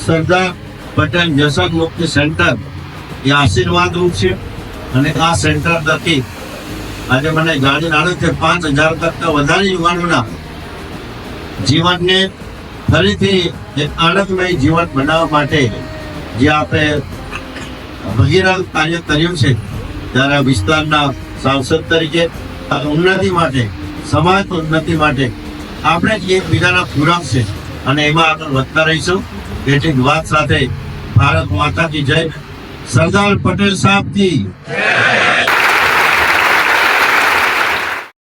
સરદાર પટેલ વ્યસન મુક્તિ સેન્ટર એ આશીર્વાદ રૂપ છે અને આ સેન્ટર થકી આજે મને જાણીને આનંદ છે 5000 કરતા વધારે યુવાનોના જીવનને ફરીથી એક આનંદમય જીવન બનાવવા માટે જે આપણે ભગીરથ કાર્ય કર્યું છે ત્યારે વિસ્તારના સાંસદ તરીકે ઉન્નતિ માટે સમાજ ઉન્નતિ માટે આપણે જ એકબીજાના પૂરક છે અને એમાં આગળ વધતા રહીશું એટલી વાત સાથે ભારત માતા કી જય, સરદાર પટેલ સાહેબ કી જય।